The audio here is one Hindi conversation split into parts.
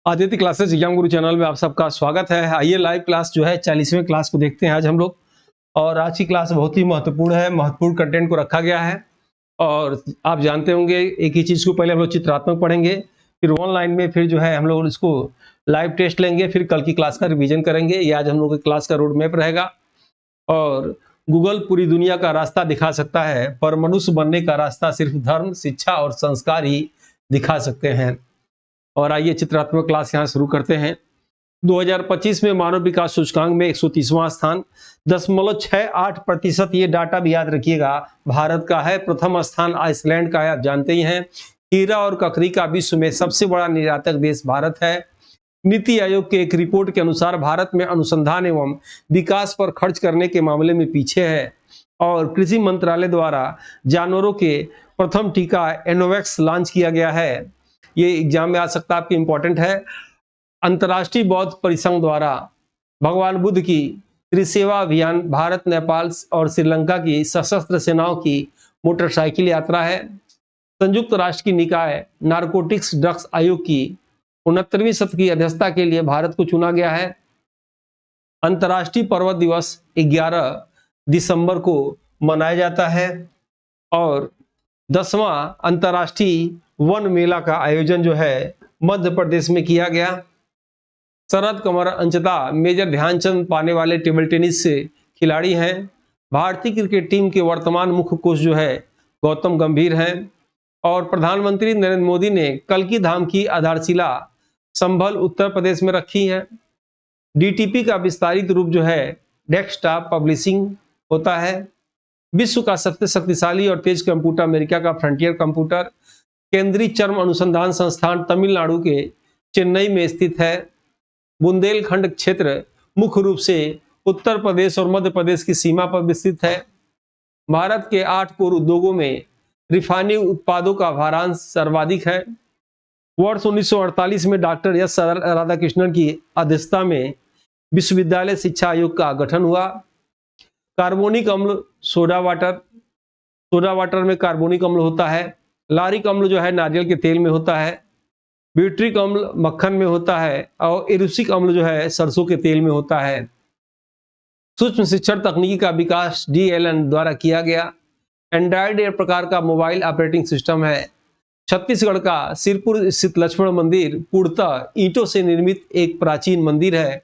आदित्य क्लासेस एग्जाम गुरु चैनल में आप सबका स्वागत है। आइए लाइव क्लास जो है 40वें क्लास को देखते हैं आज हम लोग। और आज की क्लास बहुत ही महत्वपूर्ण है, महत्वपूर्ण कंटेंट को रखा गया है। और आप जानते होंगे एक ही चीज को पहले हम लोग चित्रात्मक पढ़ेंगे, फिर ऑनलाइन में फिर जो है हम लोग इसको लाइव टेस्ट लेंगे, फिर कल की क्लास का रिवीजन करेंगे। ये आज हम लोग की क्लास का रोड मैप रहेगा। और गूगल पूरी दुनिया का रास्ता दिखा सकता है, पर मनुष्य बनने का रास्ता सिर्फ धर्म, शिक्षा और संस्कार ही दिखा सकते हैं। और आइए चित्रात्मक क्लास यहाँ शुरू करते हैं। 2025 में मानव विकास सूचकांक में 130वां स्थान 0.68%। ये डाटा भी याद रखिएगा, भारत का है। प्रथम स्थान आइसलैंड का है, आप जानते ही हैं। हीरा और ककड़ी का विश्व में सबसे बड़ा निर्यातक देश भारत है। नीति आयोग के एक रिपोर्ट के अनुसार भारत में अनुसंधान एवं विकास पर खर्च करने के मामले में पीछे है। और कृषि मंत्रालय द्वारा जानवरों के प्रथम टीका एनोवैक्स लॉन्च किया गया है। ये एग्जाम में आ सकता है, आपके इंपॉर्टेंट है। अंतर्राष्ट्रीय बौद्ध परिसंघ द्वारा भगवान बुद्ध की त्रिसेवा अभियान भारत, नेपाल और श्रीलंका की सशस्त्र सेनाओं की मोटरसाइकिल यात्रा है। संयुक्त राष्ट्र की निकाय नारकोटिक्स ड्रग्स आयोग की 69वीं सत्र की अध्यक्षता के लिए भारत को चुना गया है। अंतर्राष्ट्रीय पर्वत दिवस 11 दिसंबर को मनाया जाता है। और 10वां अंतर्राष्ट्रीय वन मेला का आयोजन जो है मध्य प्रदेश में किया गया। शरद कमर अंचता मेजर ध्यानचंद पाने वाले टेबल टेनिस से खिलाड़ी हैं। भारतीय क्रिकेट टीम के वर्तमान मुख्य कोच जो है गौतम गंभीर हैं। और प्रधानमंत्री नरेंद्र मोदी ने कल्की धाम की आधारशिला संभल उत्तर प्रदेश में रखी है। डीटीपी का विस्तारित रूप जो है डेस्कटॉप पब्लिशिंग होता है। विश्व का सबसे शक्तिशाली और तेज कंप्यूटर अमेरिका का फ्रंटियर कंप्यूटर। केंद्रीय चर्म अनुसंधान संस्थान तमिलनाडु के चेन्नई में स्थित है। बुंदेलखंड क्षेत्र मुख्य रूप से उत्तर प्रदेश और मध्य प्रदेश की सीमा पर विस्तृत है। भारत के 8 कोर उद्योगों में रिफाइनिंग उत्पादों का भारांश सर्वाधिक है। वर्ष 1948 में डॉक्टर एस राधाकृष्णन की अध्यक्षता में विश्वविद्यालय शिक्षा आयोग का गठन हुआ। कार्बोनिक अम्ल सोडा वाटर में कार्बोनिक अम्ल होता है। लारिक अम्ल जो है नारियल के तेल में होता है। ब्यूट्रिक अम्ल मक्खन में होता है। और एरुसिक अम्ल जो है सरसों के तेल में होता है। सूक्ष्म शिक्षण तकनीकी का विकास DLN द्वारा किया गया। एंड्रॉइड एक प्रकार का मोबाइल ऑपरेटिंग सिस्टम है। छत्तीसगढ़ का सिरपुर स्थित लक्ष्मण मंदिर पूर्णतः ईंटों से निर्मित एक प्राचीन मंदिर है।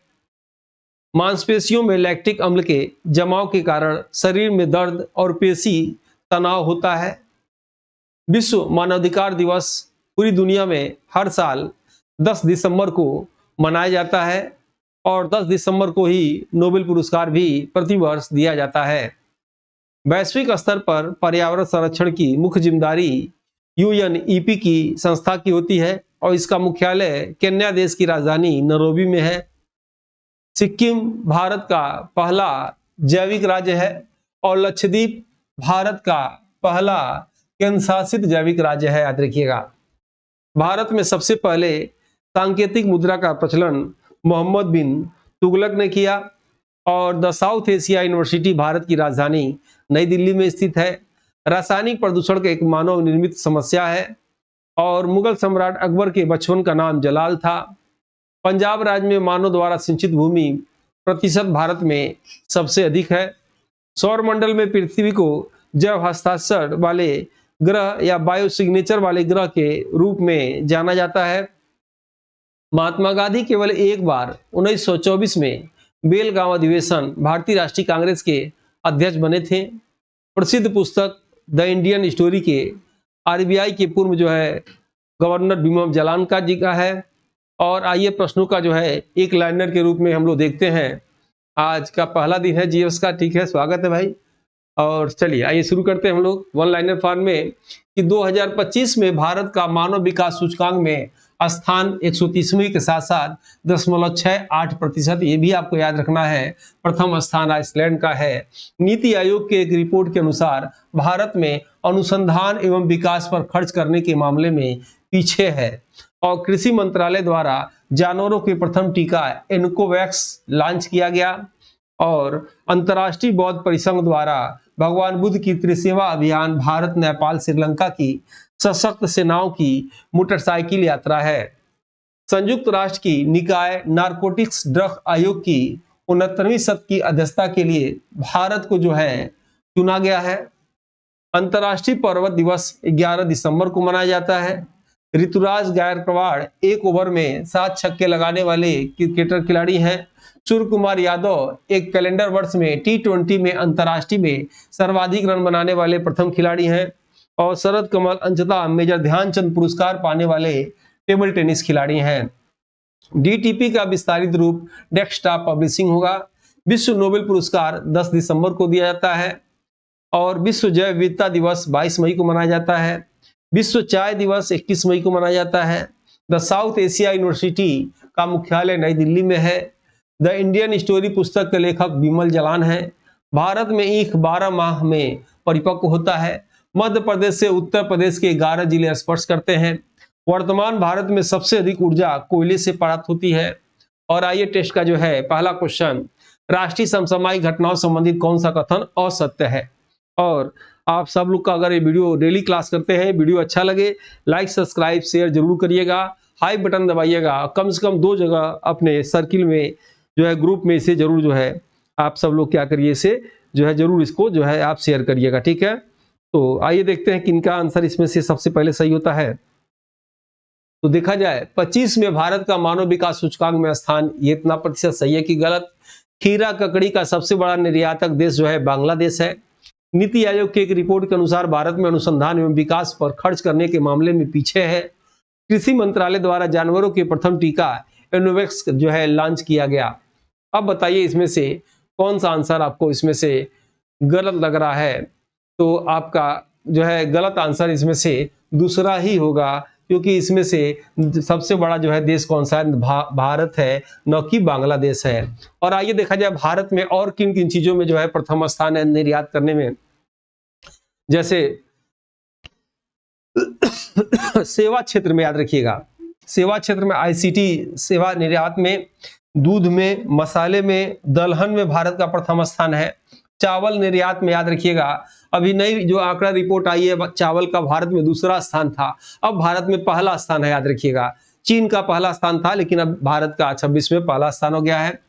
मांसपेशियों में लैक्टिक अम्ल के जमाव के कारण शरीर में दर्द और पेशी तनाव होता है। विश्व मानवाधिकार दिवस पूरी दुनिया में हर साल 10 दिसंबर को मनाया जाता है। और 10 दिसंबर को ही नोबेल पुरस्कार भी प्रतिवर्ष दिया जाता है। वैश्विक स्तर पर पर्यावरण संरक्षण की मुख्य जिम्मेदारी UNEP की संस्था की होती है। और इसका मुख्यालय केन्या देश की राजधानी नैरोबी में है। सिक्किम भारत का पहला जैविक राज्य है। और लक्षद्वीप भारत का पहला केंद्र शासित जैविक राज्य है, याद रखिएगा। भारत में सबसे पहले सांकेतिक मुद्रा का प्रचलन मोहम्मद बिन तुगलक ने किया। और the south Asia university Bharat की राजधानी नई दिल्ली में स्थित है। रासायनिक प्रदूषण का एक मानव निर्मित समस्या है। और मुगल सम्राट अकबर के बचपन का नाम जलाल था। पंजाब राज्य में मानव द्वारा सिंचित भूमि प्रतिशत भारत में सबसे अधिक है। सौरमंडल में पृथ्वी को जैव हस्ताक्षर वाले ग्रह या बायो सिग्नेचर वाले ग्रह के रूप में जाना जाता है। महात्मा गांधी केवल एक बार 1924 में बेलगांव अधिवेशन भारतीय राष्ट्रीय कांग्रेस के अध्यक्ष बने थे। प्रसिद्ध पुस्तक द इंडियन स्टोरी के RBI के पूर्व जो है गवर्नर बिमल जलान जी का है। और आइए प्रश्नों का जो है एक लाइनर के रूप में हम लोग देखते हैं। आज का पहला दिन है GS का, ठीक है, स्वागत है भाई। और चलिए आइए शुरू करते हैं हम लोग वन लाइनर फॉर्म में कि 2025 में भारत का मानव विकास सूचकांक में स्थान 130वें के साथ साथ 0.68%, ये भी आपको याद रखना है। प्रथम स्थान आइसलैंड का है। नीति आयोग के एक रिपोर्ट के अनुसार भारत में अनुसंधान एवं विकास पर खर्च करने के मामले में पीछे है। और कृषि मंत्रालय द्वारा जानवरों के प्रथम टीका एनकोवैक्स लॉन्च किया गया। और अंतर्राष्ट्रीय बौद्ध परिसंघ द्वारा भगवान बुद्ध की त्रिसेवा अभियान भारत, नेपाल, श्रीलंका की सशक्त सेनाओं की मोटरसाइकिल यात्रा है। संयुक्त राष्ट्र की निकाय नारकोटिक्स ड्रग आयोग की 69वीं सत्र की अध्यक्षता के लिए भारत को जो है चुना गया है। अंतर्राष्ट्रीय पर्वत दिवस 11 दिसंबर को मनाया जाता है। ऋतुराज गायकवाड़ 1 ओवर में 7 छक्के लगाने वाले क्रिकेटर खिलाड़ी हैं। सूर्य कुमार यादव एक कैलेंडर वर्ष में T20 में अंतर्राष्ट्रीय में सर्वाधिक रन बनाने वाले प्रथम खिलाड़ी हैं। और शरद कमल अंशतः मेजर ध्यानचंद पुरस्कार पाने वाले टेबल टेनिस खिलाड़ी हैं। DTP का विस्तारित रूप डेस्कटॉप पब्लिशिंग होगा। विश्व नोबेल पुरस्कार 10 दिसंबर को दिया जाता है। और विश्व जैव विविधता दिवस 22 मई को मनाया जाता है। विश्व चाय दिवस 21 मई को मनाया जाता है। द साउथ एशिया यूनिवर्सिटी का मुख्यालय नई दिल्ली में है। द इंडियन स्टोरी पुस्तक के लेखक बिमल जलान हैं। भारत में ईख 12 माह में परिपक्व होता है। मध्य प्रदेश से उत्तर प्रदेश के 11 जिले स्पर्श करते हैं। वर्तमान भारत में सबसे अधिक ऊर्जा कोयले से प्राप्त होती है। और आइए टेस्ट का जो है पहला क्वेश्चन, राष्ट्रीय समसामयिक घटनाओं संबंधित कौन सा कथन असत्य है। और आप सब लोग का अगर ये वीडियो डेली क्लास करते हैं, वीडियो अच्छा लगे लाइक सब्सक्राइब शेयर जरूर करिएगा, हाई बटन दबाइएगा। कम से कम 2 जगह अपने सर्किल में जो है ग्रुप में इसे जरूर जो है आप सब लोग क्या करिए, इसे जो है जरूर इसको जो है आप शेयर करिएगा, ठीक है। तो आइए देखते हैं किनका आंसर इसमें से सबसे पहले सही होता है। तो देखा जाए 25 में भारत का मानव विकास सूचकांक में स्थान, ये इतना प्रतिशत सही है कि गलत। खीरा ककड़ी का सबसे बड़ा निर्यातक देश जो है बांग्लादेश है। नीति आयोग की एक रिपोर्ट के अनुसार भारत में अनुसंधान एवं विकास पर खर्च करने के मामले में पीछे है। कृषि मंत्रालय द्वारा जानवरों के प्रथम टीका एनोवेक्स जो है लॉन्च किया गया। अब बताइए इसमें से कौन सा आंसर आपको इसमें से गलत लग रहा है। तो आपका जो है गलत आंसर इसमें से दूसरा ही होगा, क्योंकि इसमें से सबसे बड़ा जो है देश कौन सा है, भारत है, न कि बांग्लादेश है। और आइए देखा जाए भारत में और किन किन चीजों में जो है प्रथम स्थान है निर्यात करने में। जैसे सेवा क्षेत्र में याद रखिएगा, सेवा क्षेत्र में ICT सेवा निर्यात में, दूध में, मसाले में, दलहन में भारत का प्रथम स्थान है। चावल निर्यात में याद रखिएगा, अभी नई जो आंकड़ा रिपोर्ट आई है चावल का भारत में दूसरा स्थान था, अब भारत में पहला स्थान है, याद रखिएगा। चीन का पहला स्थान था लेकिन अब भारत का 26 में पहला स्थान हो गया है।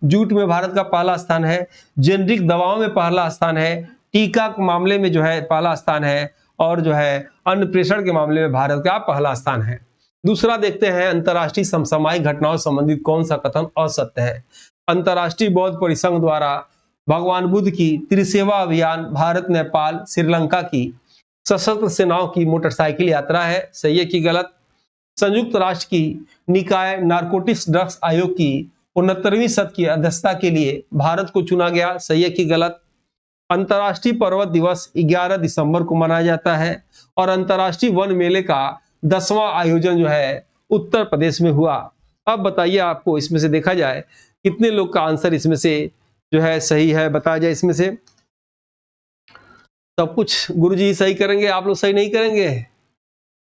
जूट में भारत का पहला स्थान है। जेनरिक दवाओं में पहला स्थान है। टीका के मामले में जो है पहला स्थान है। और जो है अन्न प्रेषण के मामले में भारत का पहला स्थान है। दूसरा देखते हैं, अंतर्राष्ट्रीय समसामयिक घटनाओं संबंधित कौन सा कथन असत्य है। अंतर्राष्ट्रीय बौद्ध परिसंघ द्वारा भगवान बुद्ध की त्रिसेवा अभियान भारत, नेपाल, श्रीलंका की सशस्त्र सेनाओं की मोटरसाइकिल यात्रा है, सही है कि गलत। संयुक्त राष्ट्र की निकाय नारकोटिक्स ड्रग्स आयोग की 69वीं सत्र की अध्यक्षता के लिए भारत को चुना गया, सही है कि गलत। अंतर्राष्ट्रीय पर्वत दिवस 11 दिसंबर को मनाया जाता है। और अंतर्राष्ट्रीय वन मेले का 10वां आयोजन जो है उत्तर प्रदेश में हुआ। अब बताइए आपको इसमें से देखा जाए कितने लोग का आंसर इसमें से जो है सही है, बताया जाए इसमें से। सब कुछ गुरुजी सही करेंगे, आप लोग सही नहीं करेंगे।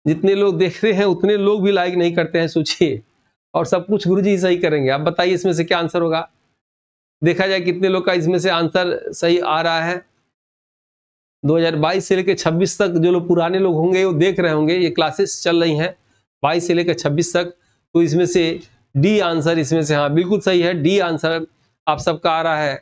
जितने लोग देख रहे हैं उतने लोग भी लाइक नहीं करते हैं, सोचिए। और सब कुछ गुरुजी सही करेंगे। आप बताइए इसमें से क्या आंसर होगा, देखा जाए कितने लोग का इसमें से आंसर सही आ रहा है। 2022 से लेकर 26 तक जो लोग पुराने लोग होंगे वो देख रहे होंगे, ये क्लासेस चल रही हैं 22 से लेकर 26 तक। तो इसमें से डी आंसर इसमें से, हाँ बिल्कुल सही है, डी आंसर आप सबका आ रहा है।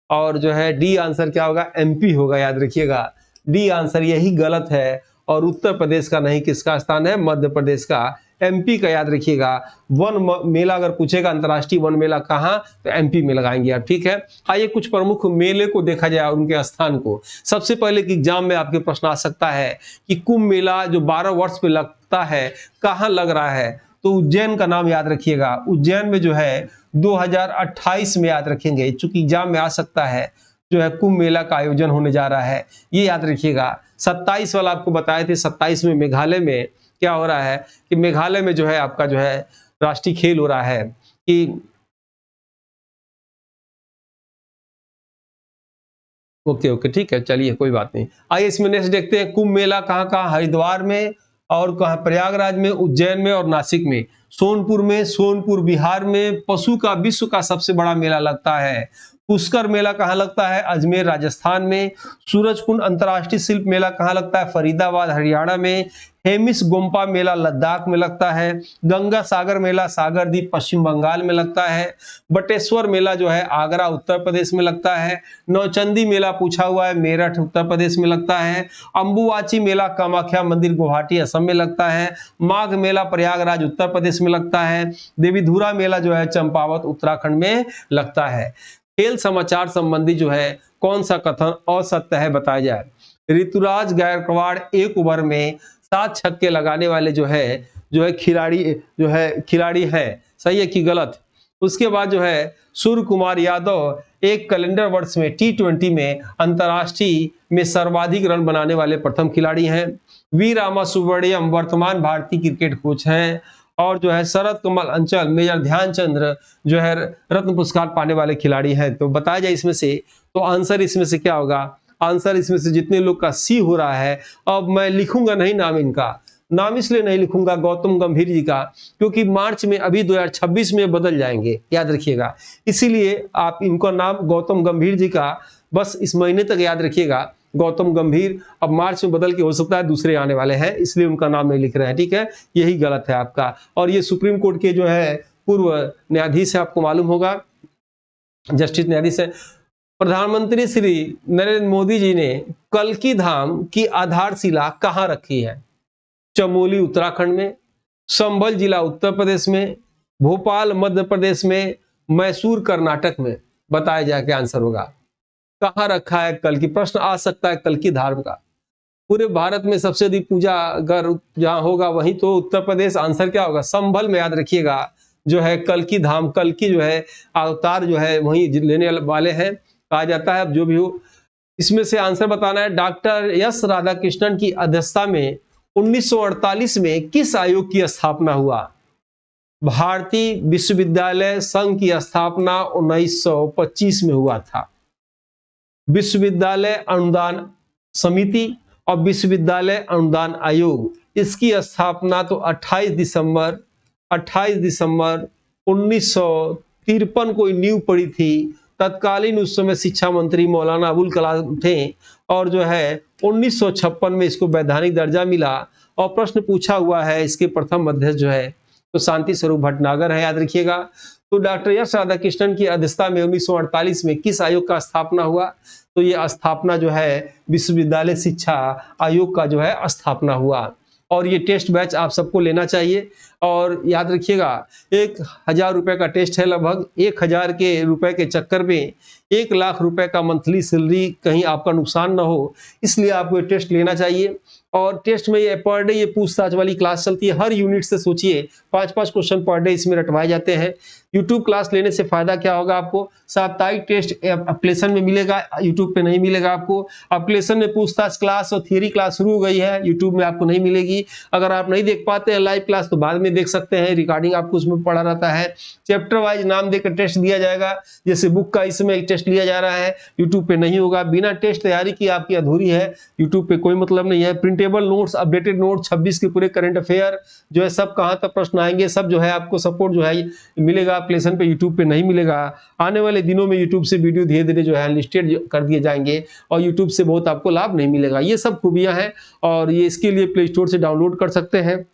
और जो है डी आंसर क्या होगा, MP होगा, याद रखिएगा। डी आंसर यही गलत है। और उत्तर प्रदेश का नहीं, किसका स्थान है, मध्य प्रदेश का, MP का याद रखिएगा। वन मेला अगर पूछेगा अंतर्राष्ट्रीय वन मेला कहाँ, तो MP में लगाएंगे आप, ठीक है। आइए कुछ प्रमुख मेले को देखा जाए और उनके स्थान को। सबसे पहले कि एग्जाम में आपके प्रश्न आ सकता है कि कुंभ मेला जो 12 वर्ष पे लगता है कहाँ लग रहा है, तो उज्जैन का नाम याद रखिएगा। उज्जैन में जो है 2028 में याद रखेंगे, चूंकि एग्जाम में आ सकता है, जो है कुंभ मेला का आयोजन होने जा रहा है, ये याद रखिएगा। 27 वाला आपको बताए थे, 27 में मेघालय में क्या हो रहा है कि मेघालय में जो है आपका जो है राष्ट्रीय खेल हो रहा है कि ओके ठीक है, चलिए कोई बात नहीं। आइए इसमें नेक्स्ट देखते हैं, कुंभ मेला कहाँ कहाँ, हरिद्वार में और कहाँ, प्रयागराज में, उज्जैन में और नासिक में। सोनपुर में, सोनपुर बिहार में पशु का विश्व का सबसे बड़ा मेला लगता है। पुष्कर मेला कहाँ लगता है? अजमेर राजस्थान में। सूरजकुंड अंतर्राष्ट्रीय शिल्प मेला कहाँ लगता है? फरीदाबाद हरियाणा में। हेमिस गोम्पा मेला लद्दाख में लगता है। गंगा सागर मेला सागर द्वीप पश्चिम बंगाल में लगता है। बटेश्वर मेला जो है आगरा उत्तर प्रदेश में लगता है। नौचंदी मेला पूछा हुआ है मेरठ उत्तर प्रदेश में लगता है। अंबुवाची मेला कामाख्या मंदिर गुवाहाटी असम में लगता है। माघ मेला प्रयागराज उत्तर प्रदेश में लगता है। देवीधुरा मेला जो है चंपावत उत्तराखंड में लगता है। खेल समाचार संबंधी जो है कौन सा कथन असत्य है बताया जाए। ऋतुराज गायकवाड़ 1 ओवर में 7 छक्के लगाने वाले जो है खिलाड़ी है, सही है कि गलत? उसके बाद जो है सूर्य कुमार यादव एक कैलेंडर वर्ष में T20 में अंतर्राष्ट्रीय में सर्वाधिक रन बनाने वाले प्रथम खिलाड़ी हैं। वी रामा सुब्रमण्यम वर्तमान भारतीय क्रिकेट कोच हैं। और जो है शरद कमल अंचल मेजर ध्यानचंद्र जो है रत्न पुरस्कार पाने वाले खिलाड़ी हैं। तो बताया जाए इसमें से, तो आंसर इसमें से क्या होगा? आंसर इसमें से जितने लोग का सी हो रहा है। अब मैं लिखूंगा नहीं नाम इनका, नाम इसलिए नहीं लिखूंगा गौतम गंभीर जी का, क्योंकि मार्च में अभी 2026 में बदल जाएंगे, याद रखिएगा। इसीलिए आप इनका नाम गौतम गंभीर जी का बस इस महीने तक याद रखिएगा, गौतम गंभीर। अब मार्च में बदल के हो सकता है दूसरे आने वाले हैं, इसलिए उनका नाम नहीं लिख रहे हैं, ठीक है? यही गलत है आपका। और ये सुप्रीम कोर्ट के जो है पूर्व न्यायाधीश है, आपको मालूम होगा, जस्टिस न्यायाधीश है। प्रधानमंत्री श्री नरेंद्र मोदी जी ने कल्की धाम की आधारशिला कहाँ रखी है? चमोली उत्तराखंड में, संभल जिला उत्तर प्रदेश में, भोपाल मध्य प्रदेश में, मैसूर कर्नाटक में। बताया जाए क्या आंसर होगा? कहाँ रखा है कल्की? प्रश्न आ सकता है कल्की धाम का। पूरे भारत में सबसे अधिक पूजा अगर जहां होगा वहीं तो उत्तर प्रदेश। आंसर क्या होगा? संभल में, याद रखिएगा, जो है कल्की धाम, कल्की जो है अवतार जो है वहीं लेने वाले हैं, कहा जाता है। अब जो भी हो, इसमें से आंसर बताना है। डॉक्टर एस राधाकृष्णन की अध्यक्षता में 1948 में किस आयोग की स्थापना हुआ? भारतीय विश्वविद्यालय संघ की स्थापना 1925 में हुआ था। विश्वविद्यालय अनुदान समिति और विश्वविद्यालय अनुदान आयोग, इसकी स्थापना तो 28 दिसंबर 1953 को नींव पड़ी थी। तत्कालीन उस समय शिक्षा मंत्री मौलाना अबुल कलाम थे और जो है 1956 में इसको वैधानिक दर्जा मिला। और प्रश्न पूछा हुआ है, इसके प्रथम अध्यक्ष जो है तो शांति स्वरूप भटनागर है, याद रखिएगा। तो डॉक्टर एस राधाकृष्णन की अध्यक्षता में 1948 में किस आयोग का स्थापना हुआ? तो ये स्थापना जो है विश्वविद्यालय शिक्षा आयोग का जो है स्थापना हुआ। और ये टेस्ट बैच आप सबको लेना चाहिए। और याद रखिएगा 1000 रुपए का टेस्ट है, लगभग 1000 के रुपए के चक्कर में 1 लाख रुपए का मंथली सैलरी, कहीं आपका नुकसान ना हो, इसलिए आपको ये टेस्ट लेना चाहिए। और टेस्ट में ये पर डे ये पूछताछ वाली क्लास चलती है, हर यूनिट से सोचिए 5-5 क्वेश्चन पर डे इसमें रटवाए जाते हैं। यूट्यूब क्लास लेने से फायदा क्या होगा आपको? साप्ताहिक टेस्ट एप्लीकेशन में मिलेगा, यूट्यूब पे नहीं मिलेगा आपको। एप्लीकेशन में पूछताछ क्लास और थियरी क्लास शुरू हो गई है, यूट्यूब में आपको नहीं मिलेगी। अगर आप नहीं देख पाते हैं लाइव क्लास तो बाद में देख सकते हैं, रिकॉर्डिंग आपको उसमें पड़ा रहता है। चैप्टर वाइज नाम देकर टेस्ट दिया जाएगा, जैसे बुक का इसमें एक टेस्ट लिया जा रहा है, यूट्यूब पे नहीं होगा। बिना टेस्ट तैयारी की आपकी अधूरी है, यूट्यूब पे कोई मतलब नहीं है। प्रिंटेबल नोट्स, अपडेटेड नोट्स 26 के पूरे करंट अफेयर जो है सब कहां तक प्रश्न आएंगे, सब जो है आपको सपोर्ट जो है मिलेगा प्लेसन पे, यूट्यूब पे नहीं मिलेगा। आने वाले दिनों में यूट्यूब से वीडियो धीरे धीरे जो है लिस्टेड कर दिए जाएंगे और यूट्यूब से बहुत आपको लाभ नहीं मिलेगा। ये सब खूबियां हैं और ये इसके लिए प्ले स्टोर से डाउनलोड कर सकते हैं।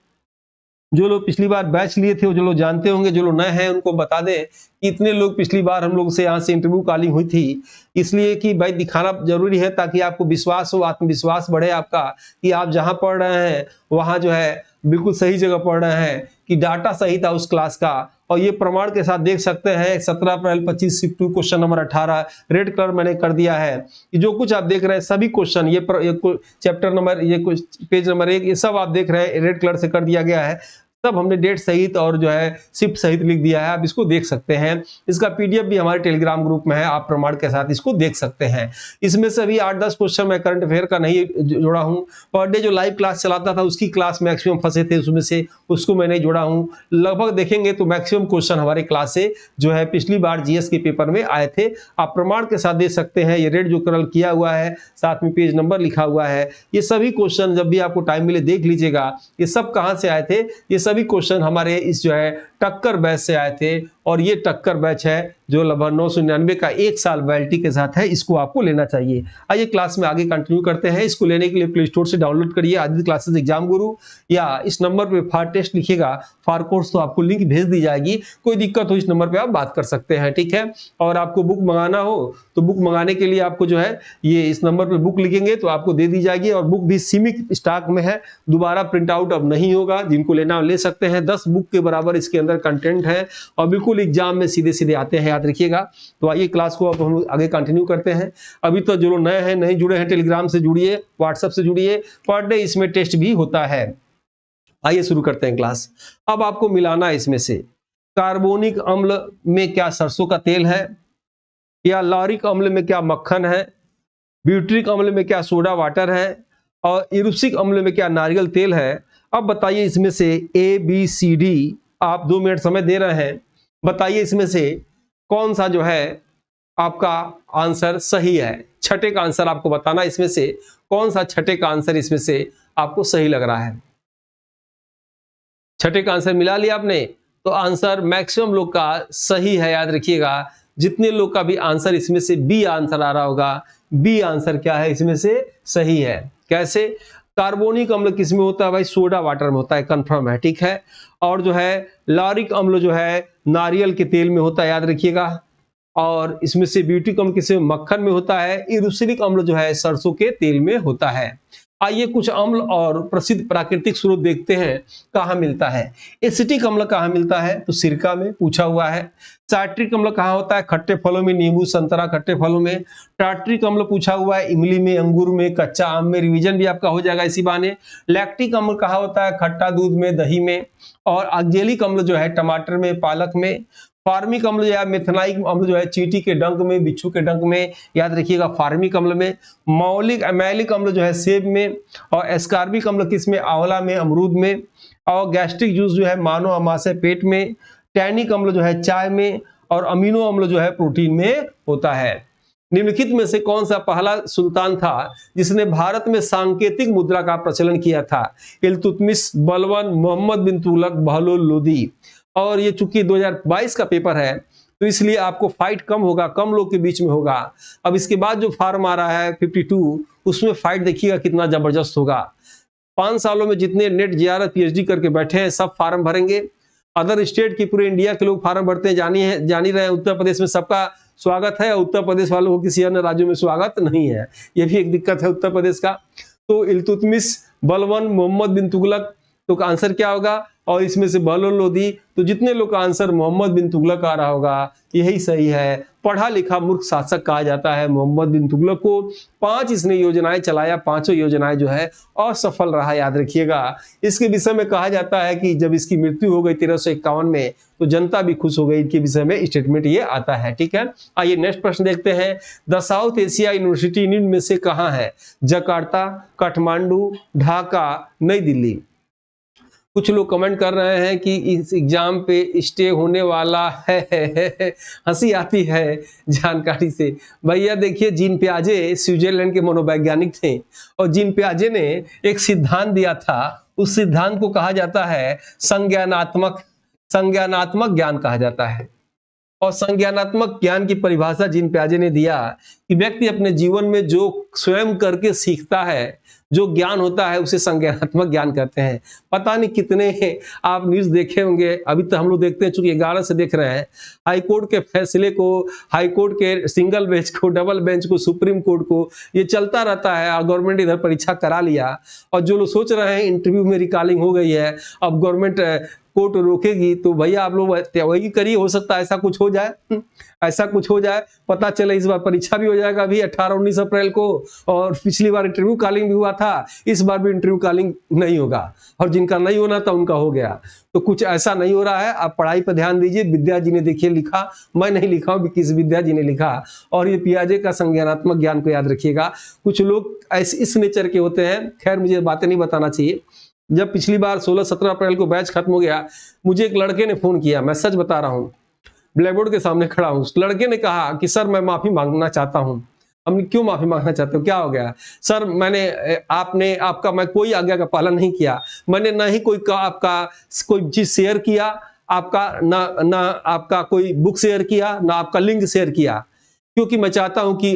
जो लोग पिछली बार बैच लिए थे वो जो लोग जानते होंगे, जो लोग नए हैं उनको बता दें कि इतने लोग पिछली बार हम लोग से यहाँ से इंटरव्यू कॉलिंग हुई थी, इसलिए कि भाई दिखाना जरूरी है ताकि आपको विश्वास हो, आत्मविश्वास बढ़े आपका कि आप जहाँ पढ़ रहे हैं वहाँ जो है बिल्कुल सही जगह पढ़ रहे हैं, कि डाटा सही था उस क्लास का। और ये प्रमाण के साथ देख सकते हैं 17 अप्रैल 25 shift 2 question number 18 red colour मैंने कर दिया है कि जो कुछ आप देख रहे हैं सभी क्वेश्चन, ये चैप्टर नंबर, ये पेज नंबर 1, ये सब आप देख रहे हैं रेड कलर से कर दिया गया है। सब हमने डेट सहित और जो है शिफ्ट सहित लिख दिया है, आप इसको देख सकते हैं। इसका पीडीएफ भी हमारे टेलीग्राम ग्रुप में है, आप प्रमाण के साथ इसको देख सकते हैं। इसमें से अभी 8-10 क्वेश्चन मैं करंट अफेयर का नहीं जोड़ा हूं, पर डे जो लाइव क्लास चलाता था उसकी क्लास मैक्सिमम फंसे थे उसमें से, उसको मैं नहीं जोड़ा हूं। लगभग देखेंगे तो मैक्सिमम क्वेश्चन हमारे क्लास से जो है पिछली बार जीएस के पेपर में आए थे, आप प्रमाण के साथ देख सकते हैं। ये रेड जो कलर किया हुआ है साथ में पेज नंबर लिखा हुआ है, ये सभी क्वेश्चन जब भी आपको टाइम मिले देख लीजिएगा। ये सब कहां से आए थे? ये सभी क्वेश्चन हमारे इस जो है टक्कर बैच से आए थे और ये टक्कर बैच है जो लगभग 999 का 1 साल वैलिडिटी के साथ है, इसको आपको लेना चाहिए। आइए क्लास में आगे कंटिन्यू करते हैं। इसको लेने के लिए प्ले स्टोर से डाउनलोड करिए आदित्य क्लासेस एग्जाम गुरु, या इस नंबर पे फॉर टेस्ट लिखिएगा, फॉर कोर्स, तो आपको लिंक भेज दी जाएगी। कोई दिक्कत हो इस नंबर पे आप बात कर सकते हैं, ठीक है। और आपको बुक मंगाना हो तो बुक मंगाने के लिए आपको जो है ये इस नंबर पे बुक लिखेंगे तो आपको दे दी जाएगी, और बुक भी सीमित स्टॉक में है, दोबारा प्रिंट आउट अब नहीं होगा। जिनको लेना ले सकते हैं, 10 बुक के बराबर इसके अंदर कंटेंट है और बिल्कुल एग्जाम में सीधे सीधे आते हैं, याद रखिएगा। तो आइए क्लास को अब हम आगे कंटिन्यू करते हैं। अभी तो जो लोग नए हैं, नहीं जुड़े हैं, टेलीग्राम से जुड़िए, व्हाट्सएप से जुड़िए, पर डे इसमें टेस्ट भी होता है। आइए शुरू करते हैं क्लास। अब आपको मिलाना है इसमें से कार्बोनिक अम्ल में क्या सरसों का तेल है, या लॉरिक अम्ल में क्या मक्खन है, ब्यूट्रिक अम्ल में क्या सोडा वाटर है, और इरुसिक अम्ल में क्या नारियल तेल है। अब बताइए इसमें से ABCD, आप 2 मिनट समय दे रहे हैं, बताइए इसमें से कौन सा जो है आपका आंसर सही है। छठे का आंसर आपको बताना, इसमें से कौन सा छठे का आंसर इसमें से आपको सही लग रहा है। छठे का आंसर मिला लिया आपने, तो आंसर मैक्सिमम लोग का सही है, याद रखिएगा। जितने लोग का भी आंसर इसमें से बी आंसर आ रहा होगा, बी आंसर क्या है इसमें से सही है। कैसे? कार्बोनिक अम्ल किस में होता है भाई? सोडा वाटर में होता है, कंफर्म है, ठीक है। और जो है लॉरिक अम्ल जो है नारियल के तेल में होता है, याद रखिएगा। और इसमें से ब्यूटिक अम्ल किस में? मक्खन में होता है। इरुसिलिक अम्ल जो है सरसों के तेल में होता है। आइए कुछ अम्ल और प्रसिद्ध प्राकृतिक स्रोत देखते हैं कहाँ मिलता है। एसिटिक अम्ल कहाँ मिलता है? तो सिरका में पूछा हुआ है। साइट्रिक अम्ल कहाँ होता है? खट्टे फलों में, नींबू संतरा खट्टे फलों में। टार्ट्रिक अम्ल पूछा हुआ है इमली में, अंगूर में, कच्चा आम में। रिवीजन भी आपका हो जाएगा इसी बहाने। लैक्टिक अम्ल कहाँ होता है? खट्टा दूध में, दही में। और ऑक्जेलिक अम्ल जो है टमाटर में, पालक में। फार्मिक अम्ल या मेथनाइक अम्ल जो है चींटी के डंक में, बिच्छू के डंक में, याद रखिएगा फार्मिक अम्ल में। मौलिक अमैलिक अम्ल जो है सेब में। और एस्कार्बिक अम्ल किस में? आंवला में, अमरूद में। और गैस्ट्रिक जूस जो है मानो अमाशय पेट में। टैनिक अम्ल जो है चाय में। और अमीनो अम्ल जो है प्रोटीन में होता है। निम्नलिखित में से कौन सा पहला सुल्तान था जिसने भारत में सांकेतिक मुद्रा का प्रचलन किया था? इल्तुतमिश, बलबन, मोहम्मद बिन तुगलक, बहलोल लोदी। और ये चूंकि 2022 का पेपर है तो इसलिए आपको फाइट कम होगा, कम लोग के बीच में होगा। अब इसके बाद जो फार्म आ रहा है 52, उसमें फाइट देखिएगा कितना जबरदस्त होगा। 5 सालों में जितने नेट JRF PhD करके बैठे हैं सब फार्म भरेंगे। अदर स्टेट की पूरे इंडिया के लोग फार्म भरते हैं, जानी रहे हैं। उत्तर प्रदेश में सबका स्वागत है, उत्तर प्रदेश वालों को किसी अन्य राज्यों में स्वागत नहीं है, ये भी एक दिक्कत है उत्तर प्रदेश का। तो इल्तुतमिश, बलबन, मोहम्मद बिन तुगलक, तो आंसर क्या होगा? और इसमें से बहलोल लोदी, तो जितने लोग का आंसर मोहम्मद बिन तुगलक आ रहा होगा यही सही है। पढ़ा लिखा मूर्ख शासक कहा जाता है मोहम्मद बिन तुगलक को। 5 इसने योजनाएं चलाया, 5 योजनाएं जो है असफल रहा, याद रखिएगा। इसके विषय में कहा जाता है कि जब इसकी मृत्यु हो गई 1351 में तो जनता भी खुश हो गई। इनके विषय में स्टेटमेंट ये आता है, ठीक है। आइए नेक्स्ट प्रश्न देखते हैं। द साउथ एशिया यूनिवर्सिटी निम्न में से कहाँ है? जकार्ता, काठमांडू, ढाका, नई दिल्ली। कुछ लोग कमेंट कर रहे हैं कि इस एग्जाम पे स्टे होने वाला है। हंसी आती है जानकारी से। भैया देखिए, जीन पियाजे स्विट्जरलैंड के मनोवैज्ञानिक थे और जीन पियाजे ने एक सिद्धांत दिया था। उस सिद्धांत को कहा जाता है संज्ञानात्मक ज्ञान कहा जाता है। और संज्ञानात्मक ज्ञान की परिभाषा जीन पियाजे ने दिया कि व्यक्ति अपने जीवन में जो स्वयं करके सीखता है, जो ज्ञान होता है उसे संज्ञानात्मक ज्ञान कहते हैं। पता नहीं कितने आप न्यूज देखे होंगे, अभी तो हम लोग देखते हैं, चूंकि 11 से देख रहे हैं। हाई कोर्ट के फैसले को, हाई कोर्ट के सिंगल बेंच को, डबल बेंच को, सुप्रीम कोर्ट को, ये चलता रहता है। और गवर्नमेंट इधर परीक्षा करा लिया और जो लोग सोच रहे हैं इंटरव्यू में रिकॉलिंग हो गई है, अब गवर्नमेंट कोर्ट रोकेगी, तो भैया आप लोग वही करिए। हो सकता है ऐसा कुछ हो जाए, ऐसा कुछ हो जाए, पता चले इस बार परीक्षा भी हो जाएगा अभी 18-19 अप्रैल को। और पिछली बार इंटरव्यू कॉलिंग भी हुआ था, इस बार भी इंटरव्यू कॉलिंग नहीं होगा। और जिनका नहीं होना था उनका हो गया। तो कुछ ऐसा नहीं हो रहा है। आप पढ़ाई पर ध्यान दीजिए। विद्या जी ने देखिए लिखा, मैं नहीं लिखा हूं, किस विद्या जी ने लिखा। और ये पियाजे का संज्ञानात्मक ज्ञान को याद रखिएगा। कुछ लोग ऐसे इस नेचर के होते हैं, खैर मुझे बातें नहीं बताना चाहिए। जब पिछली बार 16-17 अप्रैल को बैच खत्म हो गया, मुझे एक लड़के ने फोन किया, मैं सच बता रहा हूँ, ब्लैक बोर्ड के सामने खड़ा हूँ। उस लड़के ने कहा कि सर मैं माफी मांगना चाहता हूँ। हमने क्यों माफी मांगना चाहते हो, क्या हो गया? सर आपका मैं कोई आज्ञा का पालन नहीं किया, मैंने ना ही आपका कोई चीज शेयर किया, आपका ना आपका कोई बुक शेयर किया, ना आपका लिंक शेयर किया, क्योंकि मैं चाहता हूं कि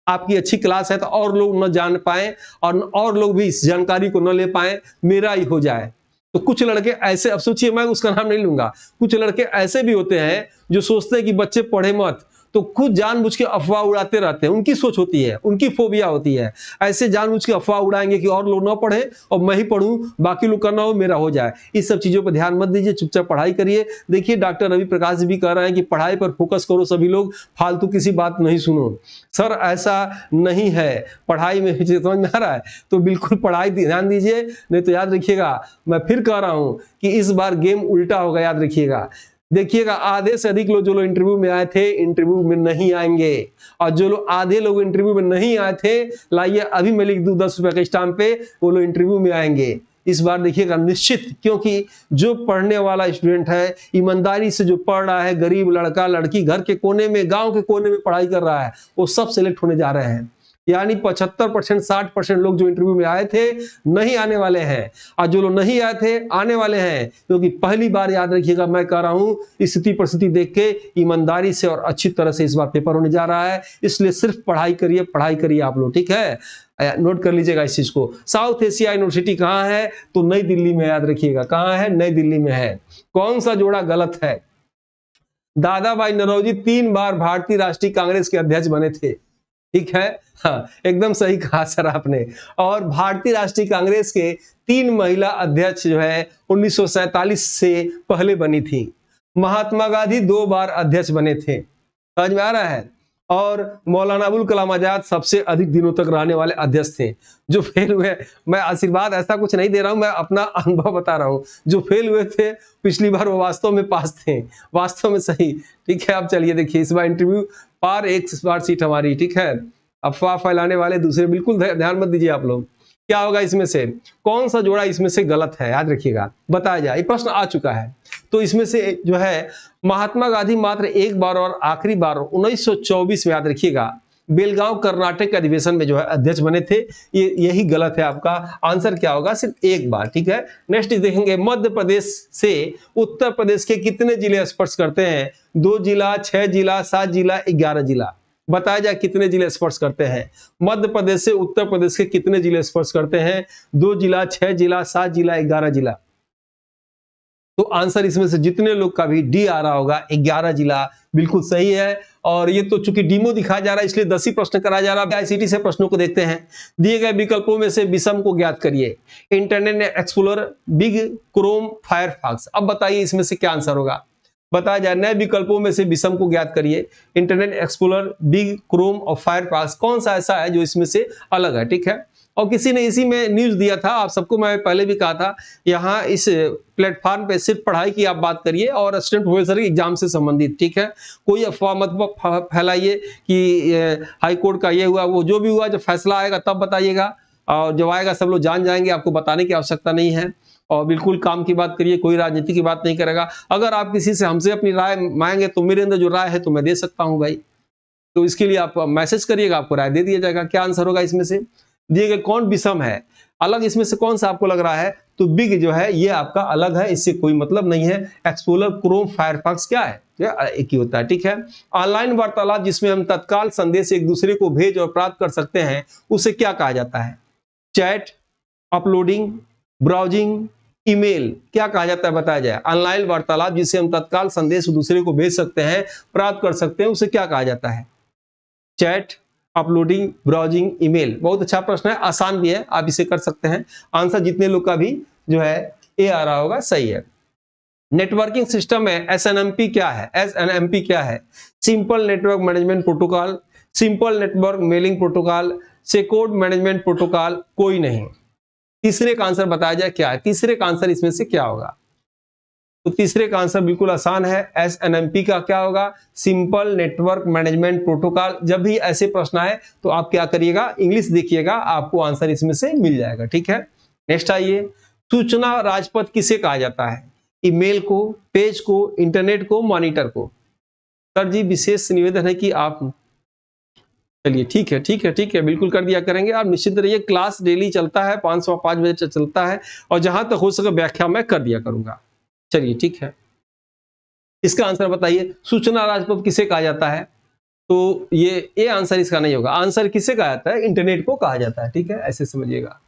आपकी अच्छी क्लास है तो और लोग न जान पाए और लोग भी इस जानकारी को न ले पाए, मेरा ही हो जाए। तो कुछ लड़के ऐसे, अब सोचिए मैं उसका नाम नहीं लूंगा, कुछ लड़के ऐसे भी होते हैं जो सोचते हैं कि बच्चे पढ़े मत, तो खुद जानबूझ के अफवाह उड़ाते रहते हैं। उनकी सोच होती है, उनकी फोबिया होती है, ऐसे जानबूझ के अफवाह उड़ाएंगे कि और लोग ना पढ़े और मैं ही पढ़ूं, बाकी लोग करना हो मेरा हो जाए। इस सब चीजों पर ध्यान मत दीजिए, चुपचाप पढ़ाई करिए। देखिए डॉक्टर रवि प्रकाश जी भी कह रहे हैं कि पढ़ाई पर फोकस करो, सभी लोग फालतू किसी बात नहीं सुनो। सर ऐसा नहीं है, पढ़ाई में समझ में आ रहा है तो बिल्कुल पढ़ाई ध्यान दीजिए, नहीं तो याद रखिएगा, मैं फिर कह रहा हूं कि इस बार गेम उल्टा होगा, याद रखिएगा। देखिएगा आधे से अधिक लोग जो लोग इंटरव्यू में आए थे इंटरव्यू में नहीं आएंगे, और जो लोग आधे लोग इंटरव्यू में नहीं आए थे, लाइए अभी मैं लिख दूं 10 रुपए के स्टाम्प पे, वो लोग इंटरव्यू में आएंगे इस बार। देखिएगा निश्चित, क्योंकि जो पढ़ने वाला स्टूडेंट है, ईमानदारी से जो पढ़ रहा है, गरीब लड़का लड़की घर के कोने में, गांव के कोने में पढ़ाई कर रहा है, वो सब सिलेक्ट होने जा रहे हैं। यानी 75% 60% लोग जो इंटरव्यू में आए थे नहीं आने वाले हैं, और जो लोग नहीं आए थे आने वाले हैं, क्योंकि पहली बार, याद रखिएगा मैं कह रहा हूं, स्थिति परिस्थिति देख के ईमानदारी से और अच्छी तरह से इस बार पेपर होने जा रहा है। इसलिए सिर्फ पढ़ाई करिए आप लोग, ठीक है, नोट कर लीजिएगा इस चीज को। साउथ एशिया यूनिवर्सिटी कहां है? तो नई दिल्ली में, याद रखिएगा कहां है? नई दिल्ली में है। कौन सा जोड़ा गलत है? दादा भाई नौरोजी 3 बार भारतीय राष्ट्रीय कांग्रेस के अध्यक्ष बने थे, ठीक है, हाँ एकदम सही कहा सर आपने। और भारतीय राष्ट्रीय कांग्रेस के 3 महिला अध्यक्ष जो है 1947 से पहले बनी थी। महात्मा गांधी 2 बार अध्यक्ष बने थे, समझ में आ रहा है। और मौलाना अबुल कलाम आजाद सबसे अधिक दिनों तक रहने वाले अध्यक्ष थे। जो फेल हुए, मैं आशीर्वाद ऐसा कुछ नहीं दे रहा हूं, मैं अपना अनुभव बता रहा हूं, जो फेल हुए थे पिछली बार वो वास्तव में पास थे, वास्तव में सही, ठीक है। अब चलिए देखिए, इस बार इंटरव्यू पार, एक बार सीट हमारी, ठीक है। अफवाह फैलाने वाले दूसरे, बिल्कुल ध्यान मत दीजिए आप लोग। क्या होगा इसमें से, कौन सा जोड़ा इसमें से गलत है, याद रखिएगा, बताया जाए। ये प्रश्न आ चुका है, तो इसमें से जो है महात्मा गांधी मात्र एक बार और आखिरी बार 1924 में, याद रखिएगा, बेलगांव कर्नाटक अधिवेशन में जो है अध्यक्ष बने थे। यही गलत है, आपका आंसर क्या होगा? सिर्फ एक बार, ठीक है। नेक्स्ट देखेंगे, मध्य प्रदेश से उत्तर प्रदेश के कितने जिले स्पर्श करते हैं? 2 जिला, 6 जिला, 7 जिला, 11 जिला। बताया जाए कितने जिले स्पर्श करते हैं? मध्य प्रदेश से उत्तर प्रदेश के कितने जिले स्पर्श करते हैं? 2 जिला, 6 जिला, 7 जिला, 11 जिला। तो आंसर इसमें से जितने लोग का भी डी आ रहा होगा, 11 जिला, बिल्कुल सही है। और ये तो चूंकि डीमो दिखाया जा रहा है इसलिए 10 ही प्रश्न कराया जा रहा है। आईसीटी से प्रश्नों को देखते हैं। दिए गए विकल्पों में से विषम को ज्ञात करिए। Internet explorer, big, Chrome, Firefox. अब बताइए इसमें से क्या आंसर होगा? बताया जाए, नए विकल्पों में से विषम को ज्ञात करिए। इंटरनेट एक्सप्लोरर, बिग, क्रोम और फायरफॉक्स, कौन सा ऐसा है जो इसमें से अलग है, ठीक है। और किसी ने इसी में न्यूज दिया था, आप सबको मैं पहले भी कहा था, यहाँ इस प्लेटफॉर्म पे सिर्फ पढ़ाई की आप बात करिए और असिस्टेंट प्रोफेसर एग्जाम से संबंधित, ठीक है। कोई अफवाह मत फैलाइए कि हाई कोर्ट का ये हुआ, वो जो भी हुआ, जब फैसला आएगा तब बताइएगा, और जब आएगा सब लोग जान जाएंगे, आपको बताने की आवश्यकता नहीं है। और बिल्कुल काम की बात करिए, कोई राजनीति की बात नहीं करेगा। अगर आप किसी से हमसे अपनी राय मांगेंगे तो मेरे अंदर जो राय है तो मैं दे सकता हूं भाई, तो इसके लिए आप मैसेज करिएगा, आपको राय दे दिया जाएगा। क्या आंसर होगा इसमें से? दिए गए कौन विषम है अलग, इसमें से कौन सा आपको लग रहा है? तो बिग जो है ये आपका अलग है, इससे कोई मतलब नहीं है। एक्सप्लोरर, क्रोम, फायरफॉक्स क्या है? एक ही होता है, ठीक है। ऑनलाइन वार्तालाप जिसमें हम तत्काल संदेश एक दूसरे को भेज और प्राप्त कर सकते हैं, उसे क्या कहा जाता है? चैट, अपलोडिंग, ब्राउजिंग, ईमेल, क्या कहा जाता है? बताया जाए। ऑनलाइन वार्तालाप जिसे हम तत्काल संदेश दूसरे को भेज सकते हैं, प्राप्त कर सकते हैं, उसे क्या कहा जाता है? Chat, uploading, browsing, email. बहुत अच्छा प्रश्न है, आसान भी है, आप इसे कर सकते हैं। आंसर जितने लोग का भी जो है ए आ रहा होगा, सही है। नेटवर्किंग सिस्टम में एसएनएमपी क्या है? एसएनएमपी क्या है? Simple network management protocol, simple network mailing protocol, secure management protocol, कोई नहीं। तीसरे का आंसर बताया जाए क्या है? तीसरे का आंसर इसमें से क्या होगा? तो तीसरे का आंसर बिल्कुल आसान है, एसएनएमपी का क्या होगा? Simple network management protocol. जब भी ऐसे प्रश्न आए तो आप क्या करिएगा? इंग्लिश देखिएगा, आपको आंसर इसमें से मिल जाएगा, ठीक है। नेक्स्ट आइए, सूचना राजपथ किसे कहा जाता है? ईमेल को, पेज को, इंटरनेट को, मॉनिटर को? सर जी विशेष निवेदन है कि आप, चलिए ठीक है ठीक है ठीक है, बिल्कुल कर दिया करेंगे। आप निश्चित रहिए, क्लास डेली चलता है, 505 बजे चलता है, और जहां तक हो सके व्याख्या मैं कर दिया करूंगा। चलिए ठीक है। इसका आंसर बताइए। सूचना राजपथ किसे कहा जाता है? तो ये आंसर इसका नहीं होगा। आंसर किसे कहा जाता है? इंटरनेट को कहा जाता है। ठीक है, ऐसे समझिएगा।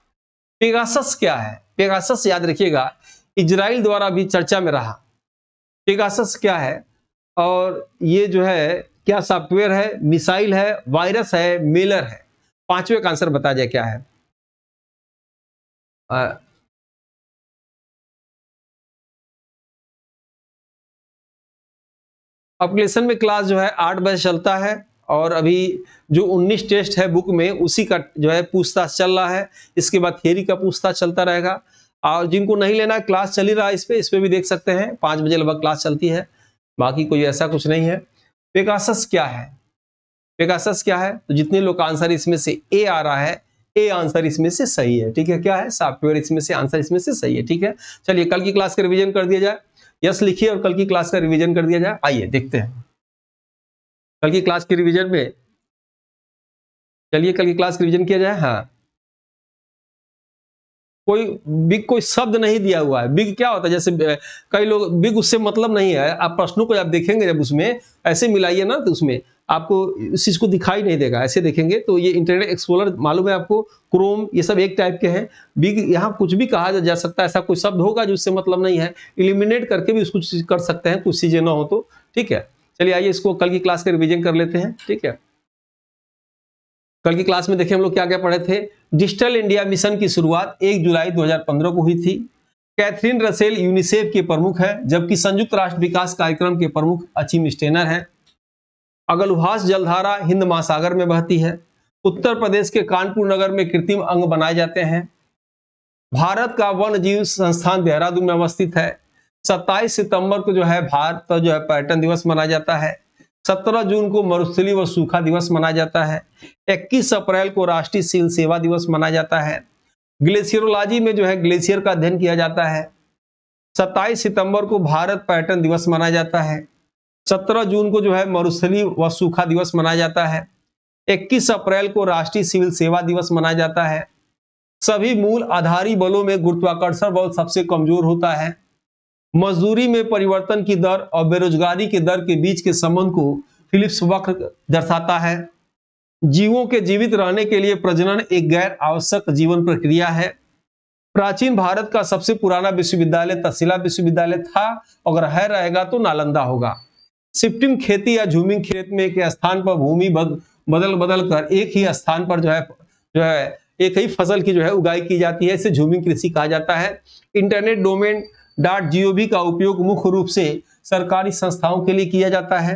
पेगासस क्या है? पेगासस याद रखिएगा, इजराइल द्वारा भी चर्चा में रहा। पेगासस क्या है? और ये जो है क्या सॉफ्टवेयर है, मिसाइल है, वायरस है, मेलर है? पांचवे का आंसर बता जाए क्या है। अपग्लेशन में क्लास जो है 8 बजे चलता है और अभी जो 19 टेस्ट है बुक में उसी का जो है पूछताछ चल रहा है। इसके बाद थियरी का पूछताछ चलता रहेगा और जिनको नहीं लेना है क्लास चल ही रहा है, इस पे भी देख सकते हैं। 5 बजे लगभग क्लास चलती है, बाकी कोई ऐसा कुछ नहीं है। पेगासस क्या है? पेगासस क्या है? तो जितने लोग का आंसर इसमें से ए आ रहा है, ए आंसर इसमें से सही है। ठीक है, क्या है? सॉफ्टवेयर इसमें से आंसर इसमें से सही है। ठीक है, चलिए कल की क्लास का रिवीजन कर दिया जाए। यस लिखिए और कल की क्लास का रिवीजन कर दिया जाए। आइए देखते हैं कल की क्लास के रिवीजन में। चलिए कल की क्लास रिवीजन किया जाए। हाँ, कोई शब्द नहीं दिया हुआ है। बिग क्या होता है? जैसे कई लोग बिग उससे मतलब नहीं है। आप प्रश्नों को आप देखेंगे जब उसमें ऐसे मिलाइए ना तो उसमें आपको इस चीज को दिखाई नहीं देगा। ऐसे देखेंगे तो ये इंटरनेट एक्सप्लोरर मालूम है आपको, क्रोम, ये सब एक टाइप के हैं। बिग यहाँ कुछ भी कहा जा सकता है, ऐसा कोई शब्द होगा जो उससे मतलब नहीं है। इलिमिनेट करके भी उसको कर सकते हैं, कुछ चीजें ना हो तो। ठीक है, चलिए आइए इसको कल की क्लास का रिवीजन कर लेते हैं। ठीक है, कल की क्लास में देखिए हम लोग क्या क्या पढ़े थे। डिजिटल इंडिया मिशन की शुरुआत 1 जुलाई 2015 को हुई थी। कैथरीन रसेल यूनिसेफ के प्रमुख है, जबकि संयुक्त राष्ट्र विकास कार्यक्रम के प्रमुख अचिम स्टेनर हैं। अगलुहास जलधारा हिंद महासागर में बहती है। उत्तर प्रदेश के कानपुर नगर में कृत्रिम अंग बनाए जाते हैं। भारत का वन्य जीव संस्थान देहरादून में अवस्थित है। 27 सितंबर को जो है भारत जो है पर्यटन दिवस मनाया जाता है। 17 जून को मरुस्थलीय व सूखा दिवस मनाया जाता है। 21 अप्रैल को राष्ट्रीय सिविल सेवा दिवस मनाया जाता है। ग्लेशियरोलॉजी में जो है ग्लेशियर का अध्ययन किया जाता है। 27 सितंबर को भारत पर्यटन दिवस मनाया जाता है। 17 जून को जो है मरुस्थलीय व सूखा दिवस मनाया जाता है। 21 अप्रैल को राष्ट्रीय सिविल सेवा दिवस मनाया जाता है। सभी मूल आधारी बलों में गुरुत्वाकर्षण बल सबसे कमजोर होता है। मजदूरी में परिवर्तन की दर और बेरोजगारी की दर के बीच के संबंध को फिलिप्स वक्र दर्शाता है। जीवों के जीवित रहने के लिए प्रजनन एक गैर आवश्यक जीवन प्रक्रिया है। प्राचीन भारत का सबसे पुराना विश्वविद्यालय तक्षशिला विश्वविद्यालय था, अगर है रहेगा तो नालंदा होगा। शिफ्टिंग खेती या झूमिंग खेत में एक स्थान पर भूमि बदल बदल कर एक ही स्थान पर जो है एक ही फसल की जो है उगाई की जाती है, इसे झूमिंग कृषि कहा जाता है। इंटरनेट डोमेन .gov का उपयोग मुख्य रूप से सरकारी संस्थाओं के लिए किया जाता है।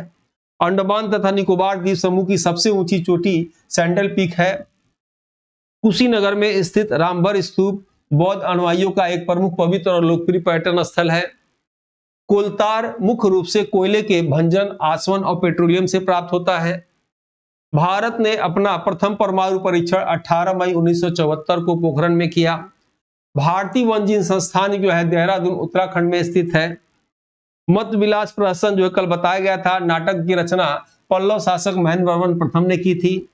अंडमान तथा निकोबार द्वीप समूह की सबसे ऊंची चोटी सैंडल पीक है। कुशीनगर में स्थित रामभर स्तूप बौद्ध अनुयायियों का एक प्रमुख पवित्र और लोकप्रिय पर्यटन स्थल है। कोलतार मुख्य रूप से कोयले के भंजन, आसवन और पेट्रोलियम से प्राप्त होता है। भारत ने अपना प्रथम परमाणु परीक्षण 18 मई 1974 को पोखरण में किया। भारतीय वन्यजीव संस्थान जो है देहरादून उत्तराखंड में स्थित है। मत विलास प्रहसन जो है कल बताया गया था, नाटक की रचना पल्लव शासक महेंद्र वर्मन प्रथम ने की थी।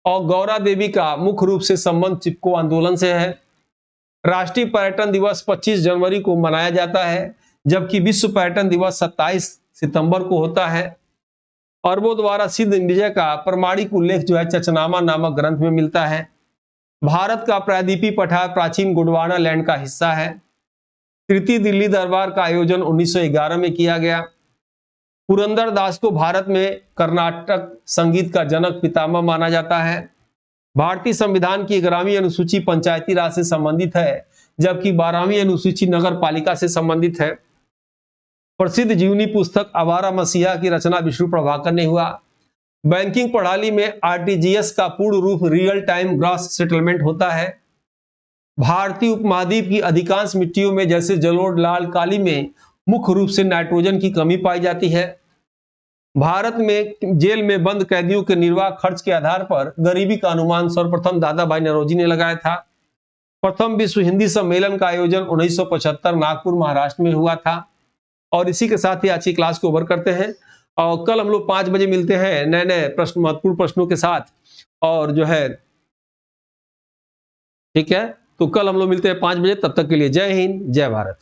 और गौरा देवी का मुख्य रूप से संबंध चिपको आंदोलन से है। राष्ट्रीय पर्यटन दिवस 25 जनवरी को मनाया जाता है, जबकि विश्व पर्यटन दिवस 27 सितंबर को होता है। अरबों द्वारा सिद्ध विजय का प्रमाणिक उल्लेख जो है चचनामा नामक ग्रंथ में मिलता है। भारत का प्रायद्वीपीय पठार प्राचीन गोंडवाना लैंड का हिस्सा है। तृतीय दिल्ली दरबार का आयोजन 1911 में किया गया। पुरंदर दास को भारत में कर्नाटक संगीत का जनक पितामह माना जाता है। भारतीय संविधान की 11वीं अनुसूची पंचायती राज से संबंधित है, जबकि 12वीं अनुसूची नगर पालिका से संबंधित है। प्रसिद्ध जीवनी पुस्तक आवारा मसीहा की रचना विष्णु प्रभाकर ने हुआ। बैंकिंग प्रणाली में आरटीजीएस का पूर्ण रूप रियल टाइम ग्रॉस सेटलमेंट होता है। भारतीय उपमहाद्वीप की अधिकांश मिट्टियों में जैसे जलोढ़, लाल काली में मुख्य रूप से नाइट्रोजन की कमी पाई जाती है। भारत में जेल में बंद कैदियों के निर्वाह खर्च के आधार पर गरीबी का अनुमान सर्वप्रथम दादा भाई नौरोजी ने लगाया था। प्रथम विश्व हिंदी सम्मेलन का आयोजन 1975 नागपुर महाराष्ट्र में हुआ था। और इसी के साथ ही आज की क्लास को ओवर करते हैं और कल हम लोग 5 बजे मिलते हैं नए नए प्रश्न, महत्वपूर्ण प्रश्नों के साथ। और जो है ठीक है, तो कल हम लोग मिलते हैं 5 बजे। तब तक के लिए जय हिंद, जय भारत।